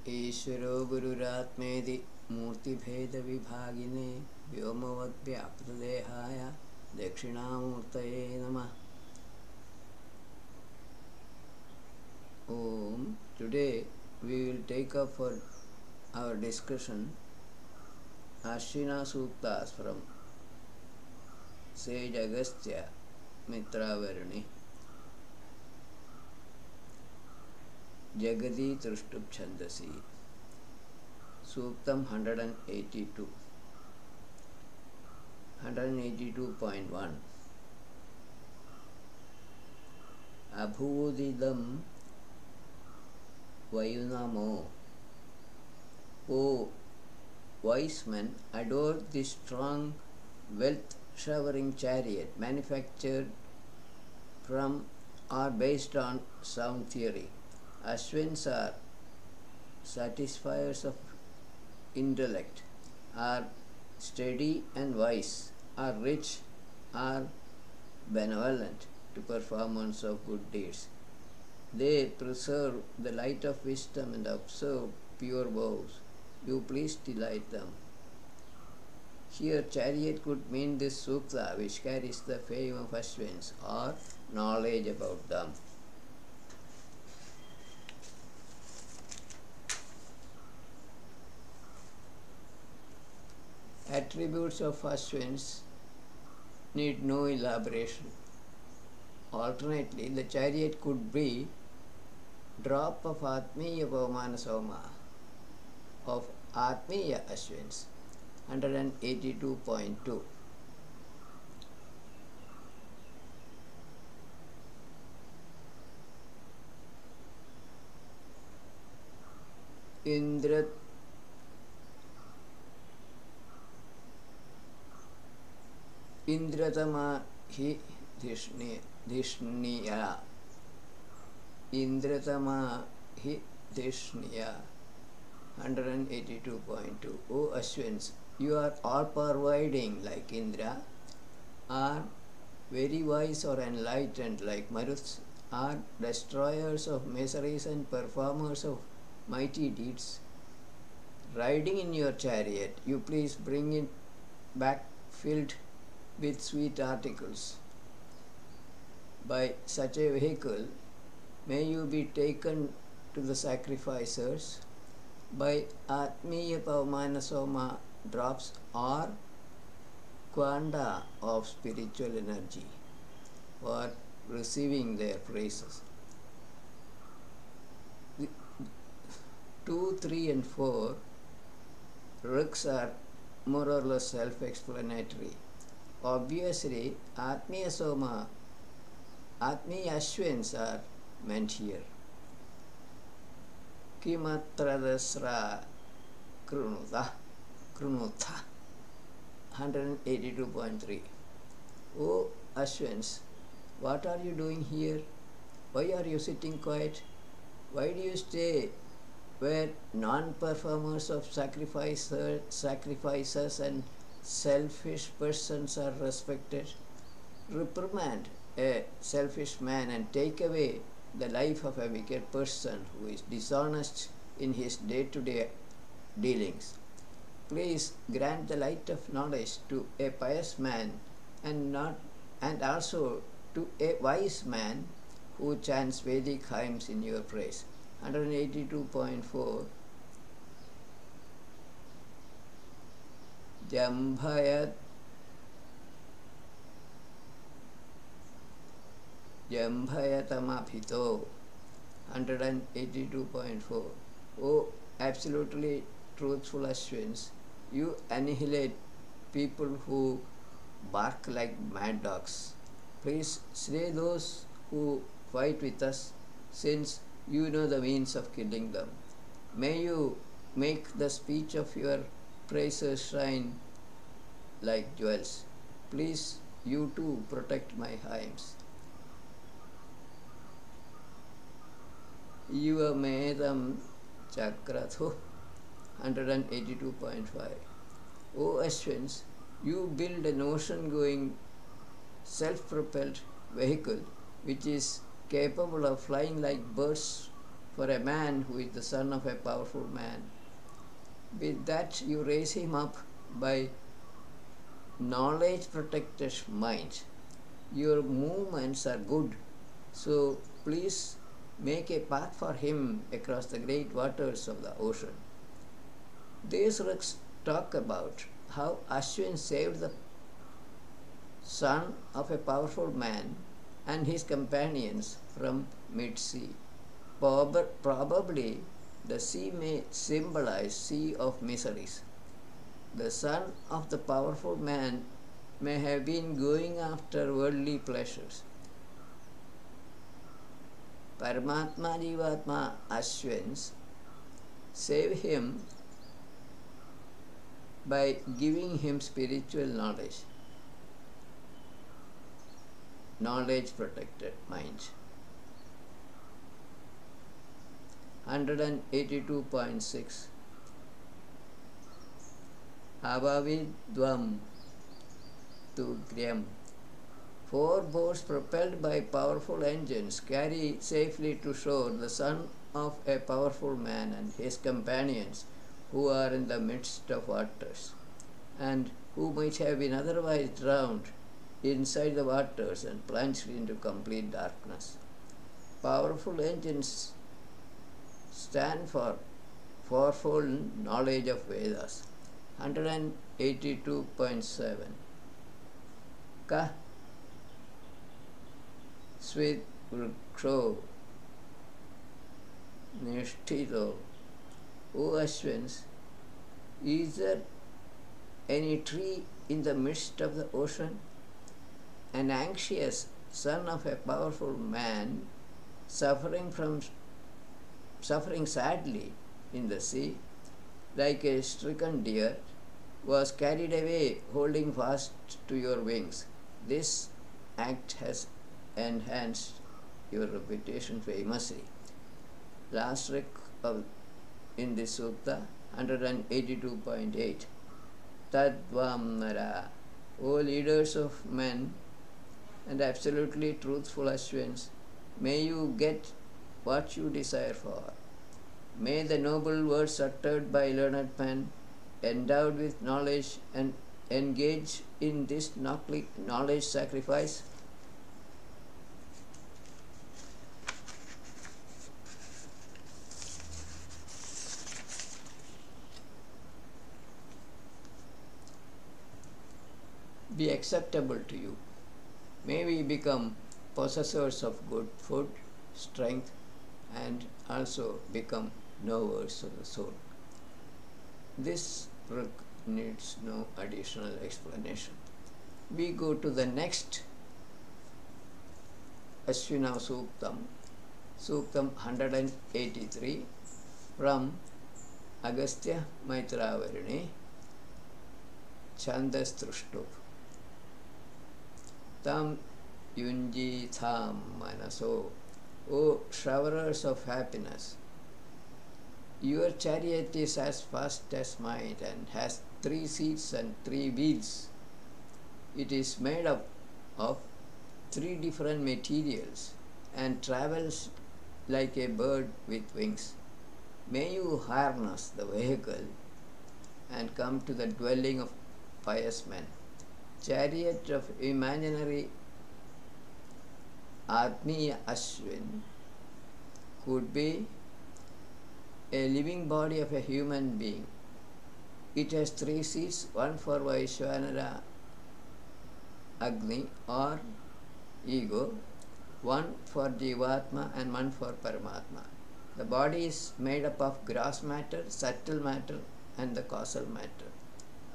ईश्वरो गुरुरात्मेति मूर्तिभेदविभागिने व्योमवद्व्याप्तदेहाय दक्षिणामूर्तये नमः. Today we will take up for our discussion Ashwina Suktas from Sage Agastya Mitravarani. Jagadi Truštub Chandasi. Suktam 182. 182.1. Abhudidam Vayunamo. O wise men, adore the strong wealth-showering chariot manufactured from or based on sound theory. Ashwins are satisfiers of intellect, are steady and wise, are rich, are benevolent to performance of good deeds. They preserve the light of wisdom and observe pure vows. You please delight them. Here chariot could mean this sukta which carries the fame of Ashwins or knowledge about them. Attributes of Ashwins need no elaboration. Alternately, the chariot could be drop of Atmiya Pavamana Soma of Atmiya Ashwins, 182.2. Indratama hi Dhishniya. Indratama hi Dhishniya. 182.2. O Ashwins, you are all pervading like Indra, are very wise or enlightened like Maruts, are destroyers of miseries and performers of mighty deeds. Riding in your chariot, you please bring it back filled with sweet articles. By such a vehicle, may you be taken to the sacrificers by Atmiya Pavamana Soma drops or quanta of spiritual energy for receiving their praises. 2, 3 and 4 rigs are more or less self-explanatory. Obviously, Atmiya Soma, Atmiya Ashwins are meant here. Kimatra dasra krunutha 182.3. O Ashwins, what are you doing here? Why are you sitting quiet? Why do you stay where non-performers of sacrifices and selfish persons are respected? Reprimand a selfish man and take away the life of a wicked person who is dishonest in his day-to-day dealings. Please grant the light of knowledge to a pious man and also to a wise man who chants Vedic hymns in your praise. 182.4. Jambhayatamabhito 182.4. O absolutely truthful Ashwins, you annihilate people who bark like mad dogs. Please slay those who fight with us, since you know the means of killing them. May you make the speech of your praises shine like jewels. Please, you too protect my hymns. Yuvamedam Chakratho 182.5. O Ashwins, you build an ocean-going, self-propelled vehicle which is capable of flying like birds for a man who is the son of a powerful man. With that, you raise him up by knowledge protected mind. Your movements are good, so please make a path for him across the great waters of the ocean. These rugs talk about how Ashwin saved the son of a powerful man and his companions from mid-sea. Probably the sea may symbolize sea of miseries. The son of the powerful man may have been going after worldly pleasures. Paramatma Jivatma Ashwins save him by giving him spiritual knowledge. Knowledge protected mind. 182.6 Abhavidvam tu Griyam. 4 boats propelled by powerful engines carry safely to shore the son of a powerful man and his companions who are in the midst of waters and who might have been otherwise drowned inside the waters and plunged into complete darkness. Powerful engines stand for fourfold knowledge of Vedas. 182.7 Ka Svit Vriksho Nishtito. O Ashwins, is there any tree in the midst of the ocean? An anxious son of a powerful man suffering sadly in the sea, like a stricken deer, was carried away holding fast to your wings. This act has enhanced your reputation famously. Last trick in this sutta, 182.8 Tadvamnara. O leaders of men and absolutely truthful Ashwins, may you get what you desire for. May the noble words uttered by learned men, endowed with knowledge and engaged in this knowledge sacrifice, be acceptable to you. May we become possessors of good food, strength, and also become knowers of the soul. This book needs no additional explanation. We go to the next Ashwina Suktam, Suktam 183 from Agastya Maitravariణi, Chandas Trushtup. Tam Yunji Tham Manaso. O showerers of happiness, your chariot is as fast as mine and has 3 seats and 3 wheels. It is made up of 3 different materials and travels like a bird with wings. May you harness the vehicle and come to the dwelling of pious men. Chariot of imaginary Atmiya Ashwin could be a living body of a human being. It has 3 seats, one for Vaishwanara Agni or ego, one for Jivatma and one for Paramatma. The body is made up of gross matter, subtle matter and the causal matter.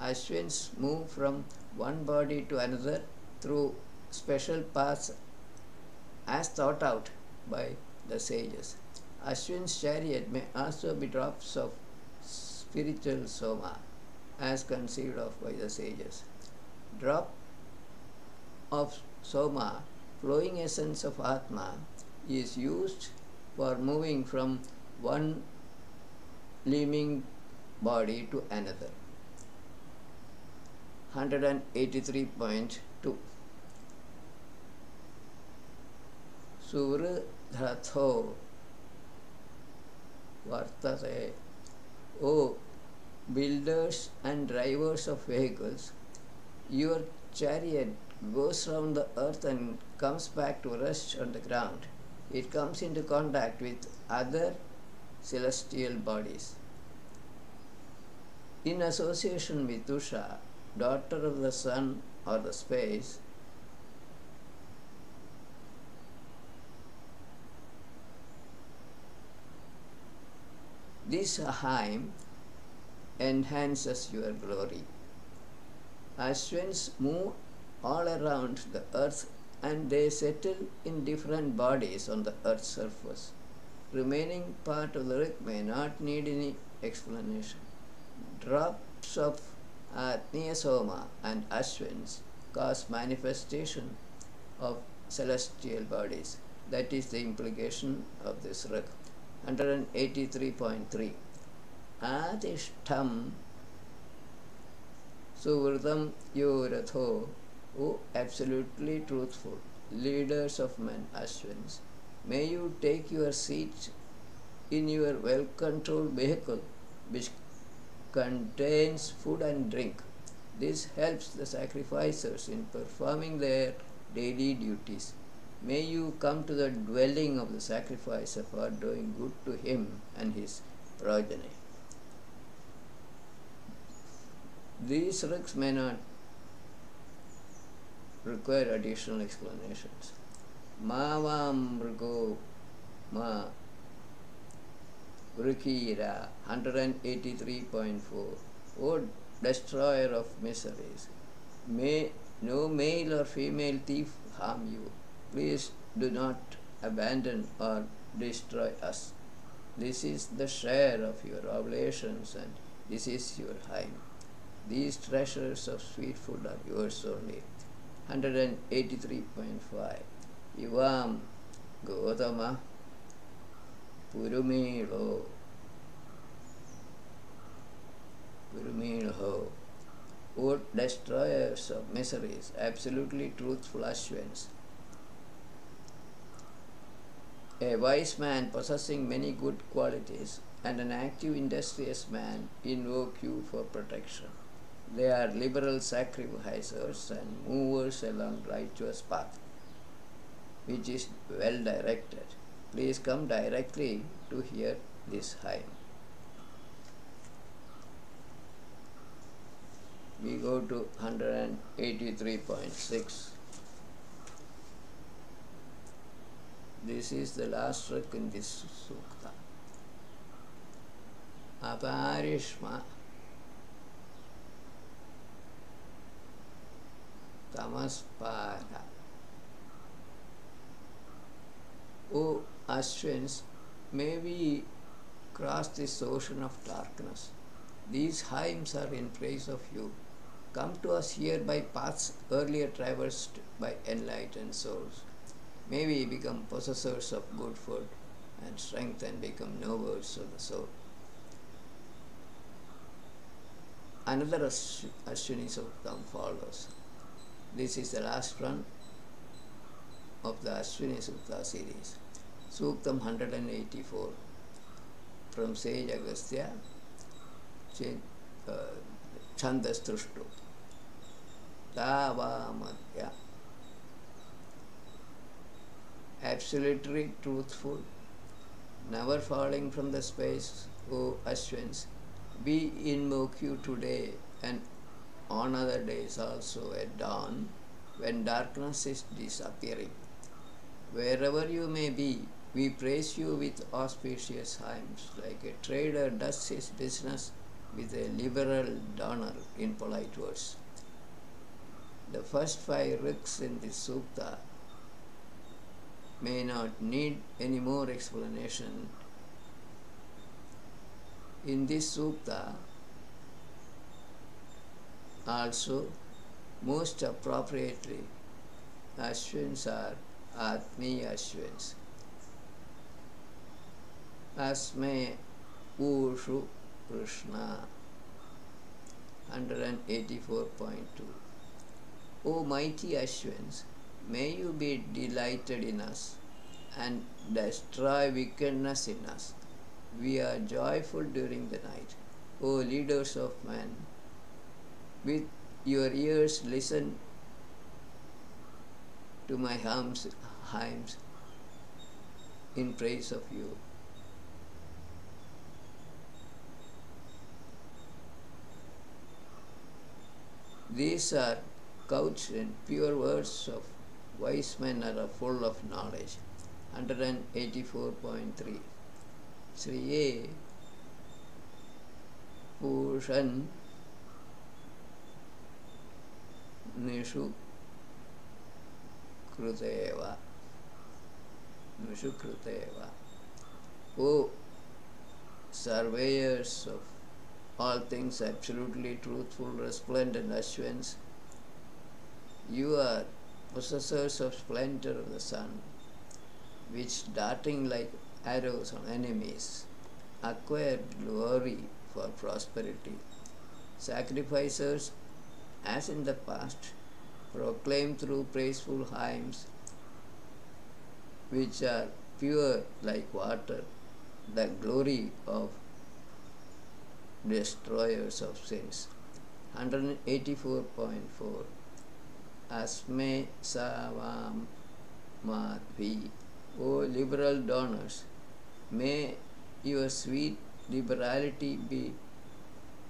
Ashwins move from one body to another through special paths as thought out by the sages. Ashwin's chariot may also be drops of spiritual soma as conceived of by the sages. Drop of soma, flowing essence of Atma, is used for moving from one living body to another. 183.2 Suvridhatho vartate. O builders and drivers of vehicles, your chariot goes round the earth and comes back to rest on the ground. It comes into contact with other celestial bodies. In association with Usha, daughter of the sun or the space, this hymn enhances your glory. Ashwins move all around the earth and they settle in different bodies on the earth's surface. Remaining part of the rig may not need any explanation. Drops of Agnyasoma and Ashwins cause manifestation of celestial bodies. That is the implication of this rig. 183.3. Adishtam Suvritam Yoratho, O absolutely truthful, leaders of men, Ashwins, may you take your seat in your well-controlled vehicle which contains food and drink. This helps the sacrificers in performing their daily duties. May you come to the dwelling of the sacrificer for doing good to him and his progeny. These rigs may not require additional explanations. Mavam Mrigo Ma Vrikira 183.4. O destroyer of miseries, may no male or female thief harm you. Please do not abandon or destroy us. This is the share of your oblations and this is your hymn. These treasures of sweet food are yours only. 183.5. Ivam Gautama Purumilo Purumilo. O destroyers of miseries, absolutely truthful Ashwins. A wise man possessing many good qualities and an active industrious man invoke you for protection. They are liberal sacrificers and movers along righteous path, which is well directed. Please come directly to hear this hymn. We go to 183.6. This is the last stroke in this sukta. Aparishma Tamaspara. O Ashwins, may we cross this ocean of darkness. These hymns are in praise of you. Come to us here by paths earlier traversed by enlightened souls. May we become possessors of good food and strength and become knowers of the soul. Another Ashwini Suktam follows. This is the last one of the Ashwini Sukta series. Suktam 184 from Sage Agastya, Chandas Trushtu. Tavamadya. Absolutely truthful, never falling from the space, O Ashwins. We invoke you today and on other days also at dawn when darkness is disappearing. Wherever you may be, we praise you with auspicious hymns, like a trader does his business with a liberal donor in polite words. The first 5 rigs in this sukta may not need any more explanation. In this sukta, also, most appropriately, Ashwins are Atmiya Ashwins. Asme Ushu Krishna 184.2. O mighty Ashwins, may you be delighted in us and destroy wickedness in us. we are joyful during the night. O leaders of men, with your ears listen to my hymns in praise of you. These are couched in pure words of wise men are full of knowledge. 184.3. Sriye Pushan Nishu Kruteva. Nishu Kruteva. O surveyors of all things absolutely truthful, resplendent Ashwins, you are possessors of splendor of the sun, which darting like arrows on enemies, acquired glory for prosperity. Sacrificers, as in the past, proclaim through praiseful hymns, which are pure like water, the glory of destroyers of sins. 184.4. Asme Savam Madhvi. O liberal donors, may your sweet liberality be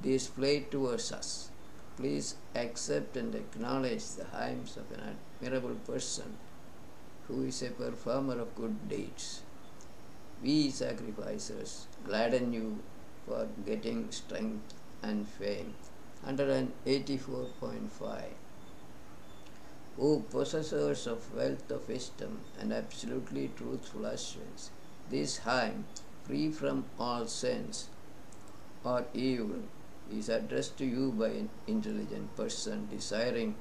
displayed towards us. Please accept and acknowledge the hymns of an admirable person who is a performer of good deeds. We sacrificers gladden you for getting strength and fame. 184.5. O possessors of wealth of wisdom and absolutely truthful Ashwins, this hymn, free from all sense or evil, is addressed to you by an intelligent person desiring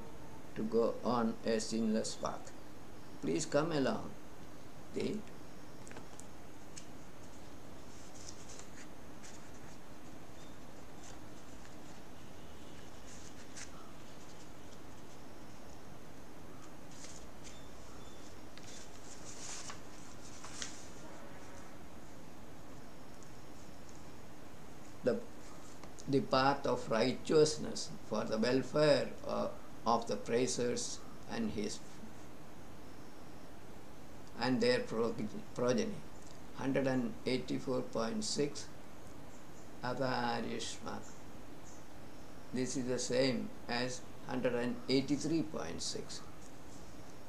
to go on a sinless path. Please come along. They the path of righteousness for the welfare of the praisers and their progeny. 184.6. Avarishma. This is the same as 183.6.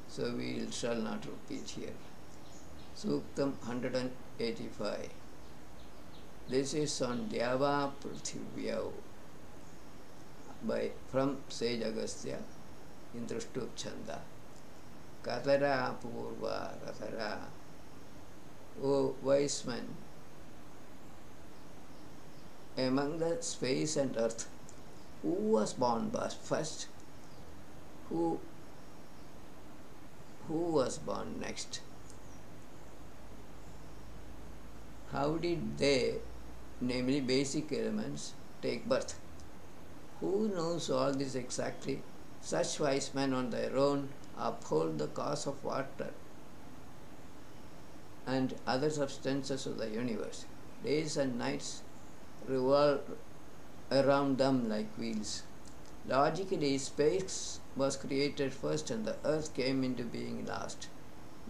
So we shall not repeat here. Suktam 185. This is on Dyava Prithivyav from Sage Agastya in Drushtub Chanda. Katara Purva Katara. O wise man, among the space and earth, who was born first? Who was born next? How did they, namely basic elements, take birth? Who knows all this exactly? Such wise men on their own uphold the cause of water and other substances of the universe. Days and nights revolve around them like wheels. Logically, space was created first and the earth came into being last.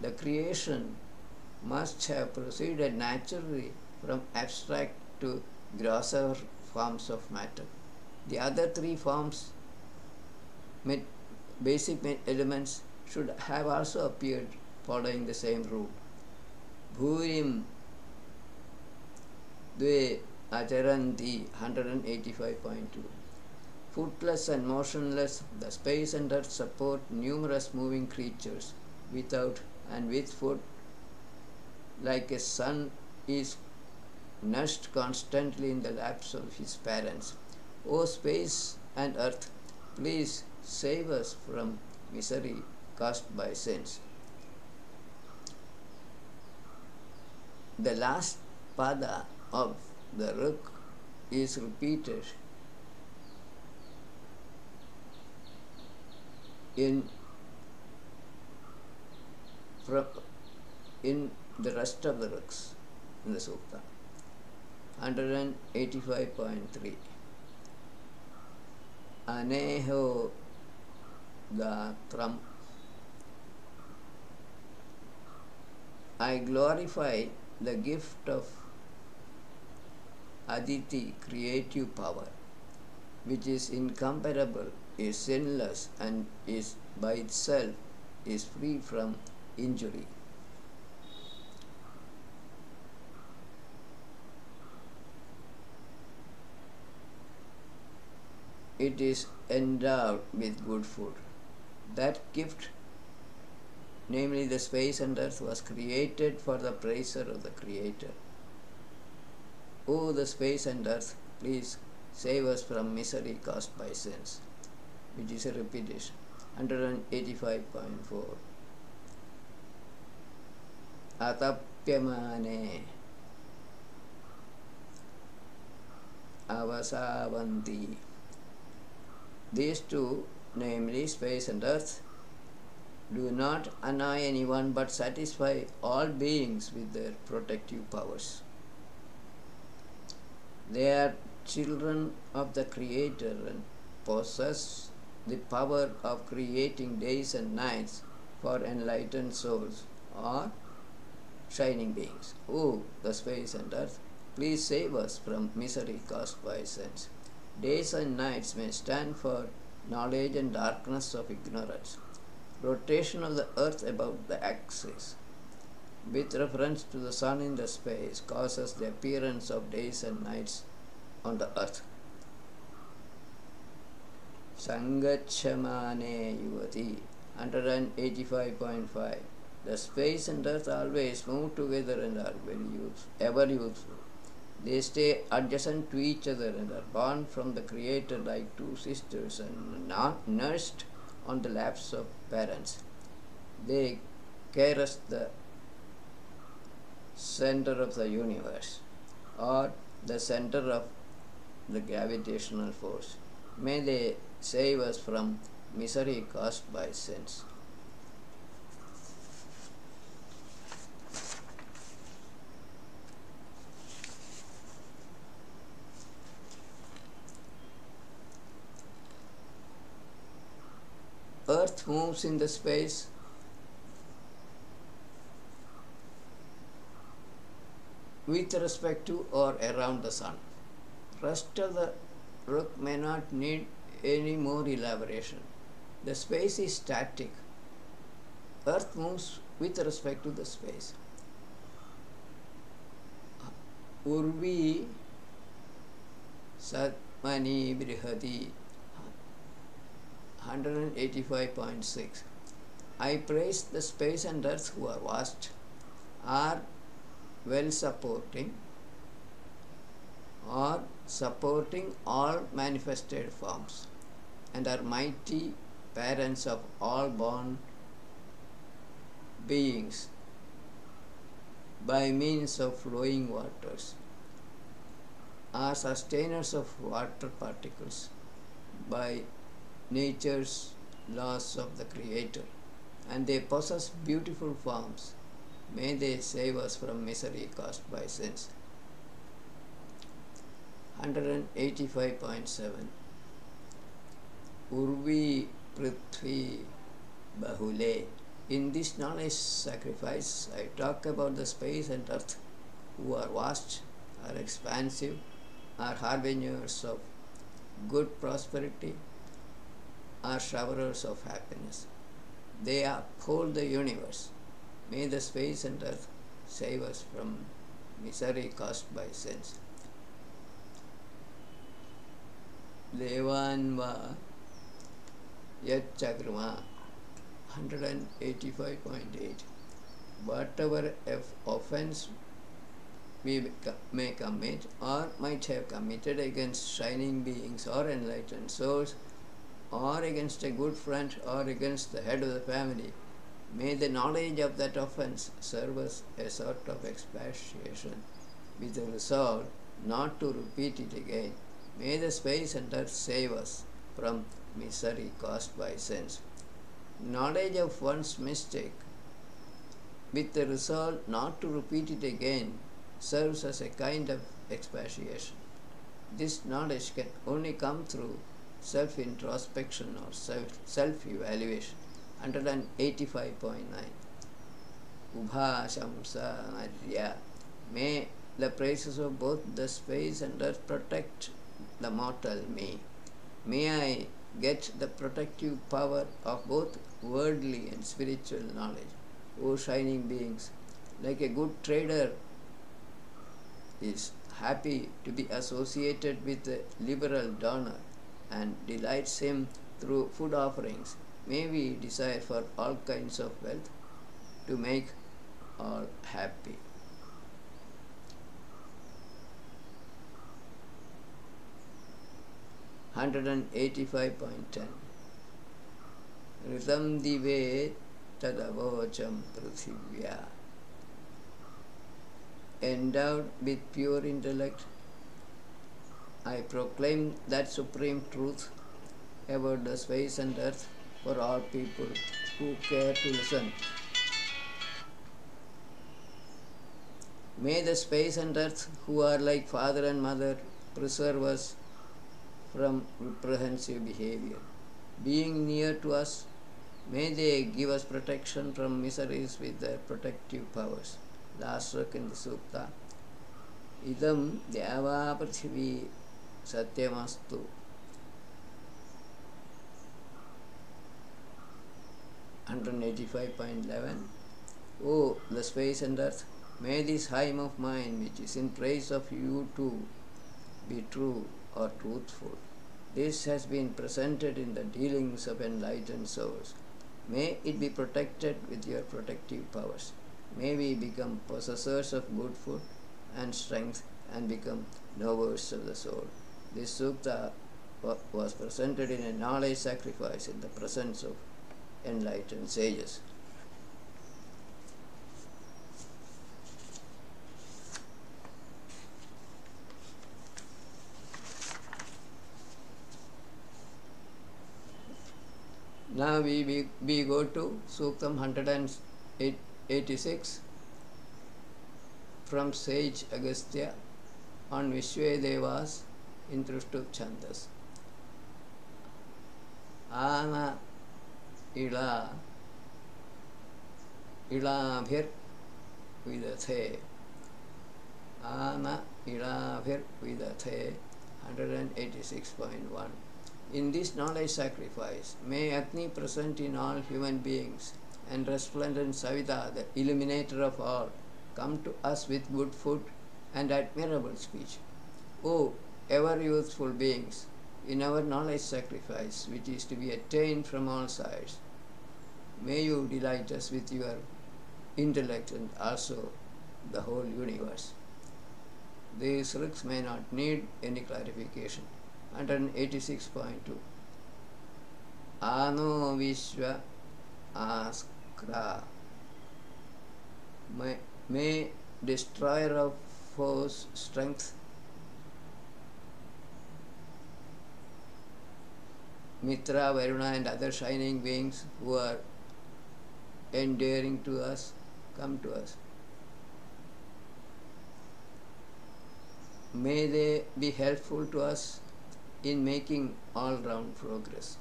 The creation must have proceeded naturally from abstract to grosser forms of matter. The other three forms, basic elements, should have also appeared following the same rule. Bhurim Dve Acharanti 185.2. Footless and motionless, the space and earth support numerous moving creatures without and with foot, like a son is nursed constantly in the laps of his parents. O space and earth, please save us from misery caused by sins. The last pada of the Ruk is repeated in the rest of the Ruks in the Sukta. 185.3. Aneho Gatram. I glorify the gift of Aditi, creative power, which is incomparable, is sinless, and is by itself is free from injury. It is endowed with good food. That gift, namely the space and earth, was created for the praiser of the Creator. O the space and earth, please save us from misery caused by sins, which is a repetition. 185.4. Atapyamane avasavanti. These two, namely space and earth, do not annoy anyone but satisfy all beings with their protective powers. They are children of the Creator and possess the power of creating days and nights for enlightened souls or shining beings. O the space and earth, please save us from misery caused by sins. Days and nights may stand for knowledge and darkness of ignorance. Rotation of the earth about the axis, with reference to the sun in the space, causes the appearance of days and nights on the earth. Sangachamane Yuvati, 185.5. The space and earth always move together and are ever useful. They stay adjacent to each other and are born from the Creator like two sisters and not nursed on the laps of parents. They caress the center of the universe, or the center of the gravitational force. May they save us from misery caused by sins. Earth moves in the space with respect to or around the sun. Rest of the rook may not need any more elaboration. The space is static. Earth moves with respect to the space. Urvi Satmani Brihati, 185.6. I praise the space and earth who are vast, are well supporting or supporting all manifested forms, and are mighty parents of all born beings by means of flowing waters, are sustainers of water particles by nature's laws of the Creator, and they possess beautiful forms. May they save us from misery caused by sins. 185.7. Urvi Prithvi Bahule. In this knowledge sacrifice, I talk about the space and earth, who are vast, are expansive, are harbingers of good prosperity, are showerers of happiness. They uphold the universe. May the space and earth save us from misery caused by sins. Devanva Yatchakrama, 185.8. Whatever offense we may commit or might have committed against shining beings or enlightened souls, or against a good friend, or against the head of the family, may the knowledge of that offense serve as a sort of expatiation, with the resolve not to repeat it again. May the space and earth save us from misery caused by sins. Knowledge of one's mistake, with the resolve not to repeat it again, serves as a kind of expatiation. This knowledge can only come through self-introspection or self-evaluation. 185.9. Ubhashamsa Narya. May the praises of both the space and earth protect the mortal me. May I get the protective power of both worldly and spiritual knowledge. O shining beings, like a good trader is happy to be associated with a liberal donor and delights him through food offerings, may we desire for all kinds of wealth to make all happy. $185.10. Ritam dive tadavocham prithivya. Endowed with pure intellect, I proclaim that supreme truth about the space and earth for all people who care to listen. May the space and earth, who are like father and mother, preserve us from reprehensive behavior. Being near to us, may they give us protection from miseries with their protective powers. Last work in the Sukta. Idam Deva Prithivi Satyamastu. 185.11. O the space and earth, may this hymn of mine, which is in praise of you too, be true or truthful. This has been presented in the dealings of enlightened souls. May it be protected with your protective powers. May we become possessors of good food and strength and become knowers of the soul. This sukta was presented in a knowledge sacrifice in the presence of enlightened sages. Now we go to Suktam 186 from sage Agastya on Vishvedevas in Trishtup Chandas. Ana ila ilabhir vidathe. Ana ilabhir vidathe. 186.1. In this knowledge sacrifice, may Agni present in all human beings and resplendent Savita, the illuminator of all, come to us with good food and admirable speech. O ever youthful beings, in our knowledge sacrifice, which is to be attained from all sides, may you delight us with your intellect and also the whole universe. These rigs may not need any clarification. 186.2. Ano Vishwa Askra. May destroyer of foes strength, Mitra, Varuna and other shining beings who are endearing to us, come to us. May they be helpful to us in making all-round progress.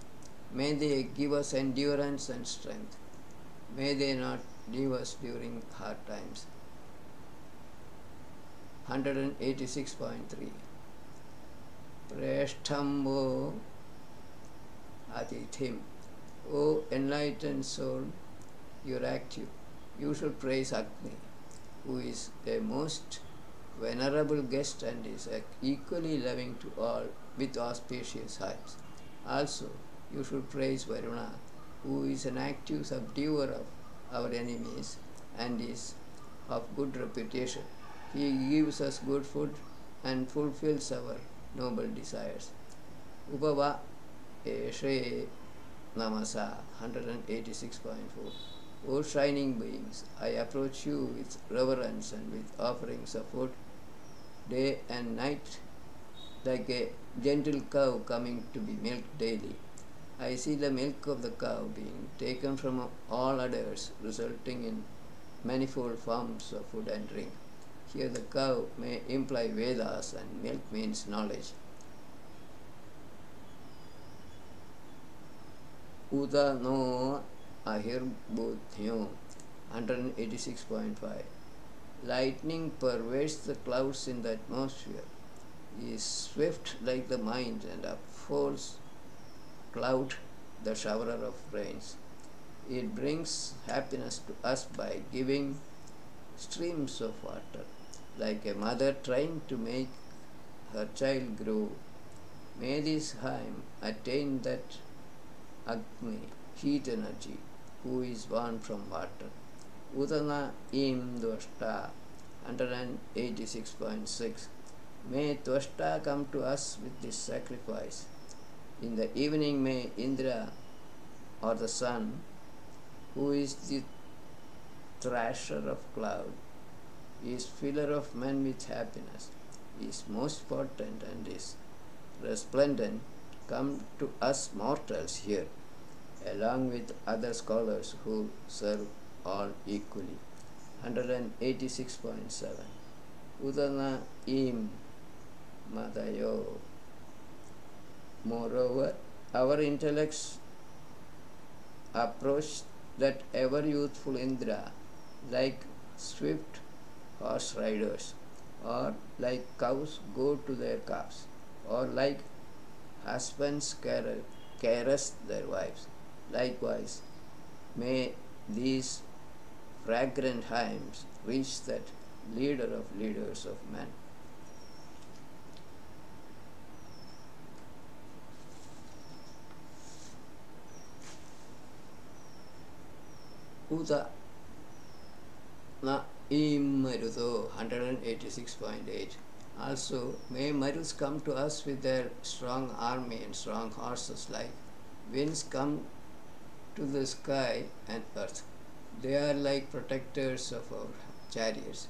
May they give us endurance and strength. May they not leave us during hard times. 186.3. Preshtambo Atithim. O enlightened soul, you are active. You should praise Agni, who is a most venerable guest and is equally loving to all with auspicious hymns. Also, you should praise Varuna, who is an active subduer of our enemies and is of good reputation. He gives us good food and fulfills our noble desires. Upava Eshe Namasa 186.4. O shining beings, I approach you with reverence and with offerings of food day and night, like a gentle cow coming to be milked daily. I see the milk of the cow being taken from all others, resulting in manifold forms of food and drink. Here the cow may imply Vedas and milk means knowledge. Uda no ahirbudhyo 186.5. Lightning pervades the clouds in the atmosphere, is swift like the mind and upholds cloud the showerer of rains. It brings happiness to us by giving streams of water, like a mother trying to make her child grow. May this hymn attain that Agni, heat energy, who is born from water. Udana im Dvashta 186.6. May Tvashta come to us with this sacrifice. In the evening may Indra or the sun, who is the thrasher of cloud, is filler of men with happiness, is most potent and is resplendent, come to us mortals here, along with other scholars who serve all equally. 186.7. Udana im Madayo. Moreover, our intellects approach that ever youthful Indra like swift horse riders, or like cows go to their calves, or like husbands caress their wives. Likewise, may these fragrant hymns reach that leader of leaders of men. Uda na im Marudo 186.8. Also, may Marus come to us with their strong army and strong horses, like winds come to the sky and earth. They are like protectors of our chariots.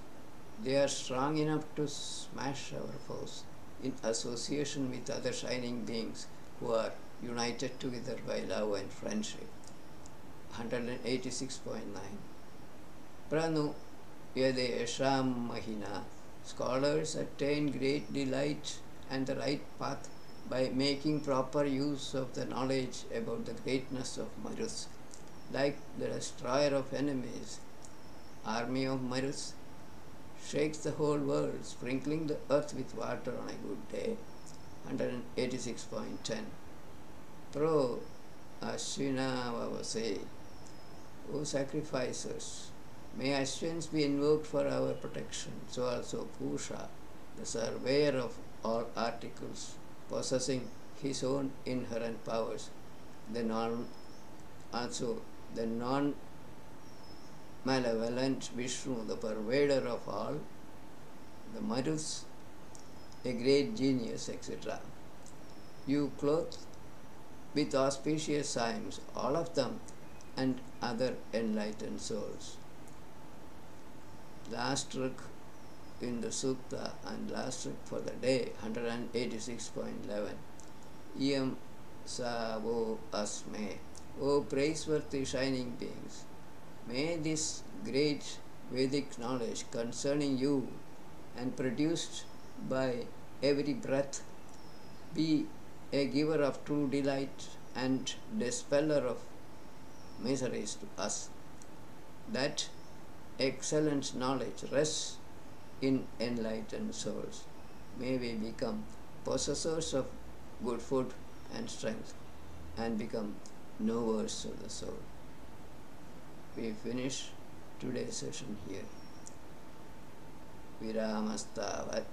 They are strong enough to smash our foes in association with other shining beings who are united together by love and friendship. 186.9. Pranu Yade Esham Mahina. Scholars attain great delight and the right path by making proper use of the knowledge about the greatness of Marus. Like the destroyer of enemies, army of Marus shakes the whole world, sprinkling the earth with water on a good day. 186.10. Pro Ashwina Vavase. O sacrificers, may Ashwins be invoked for our protection, so also Pusha, the surveyor of all articles, possessing his own inherent powers, the non-malevolent Vishnu, the pervader of all, the Marus, a great genius, etc. You clothe with auspicious hymns, all of them, and other enlightened souls. Last ruk in the Sukta and last ruk for the day, 186.11. Iyam Savo Asme. O praiseworthy shining beings, may this great Vedic knowledge concerning you and produced by every breath be a giver of true delight and dispeller of miseries to us. That excellent knowledge rests in enlightened souls. May we become possessors of good food and strength and become knowers of the soul. We finish today's session here. Viramastavat.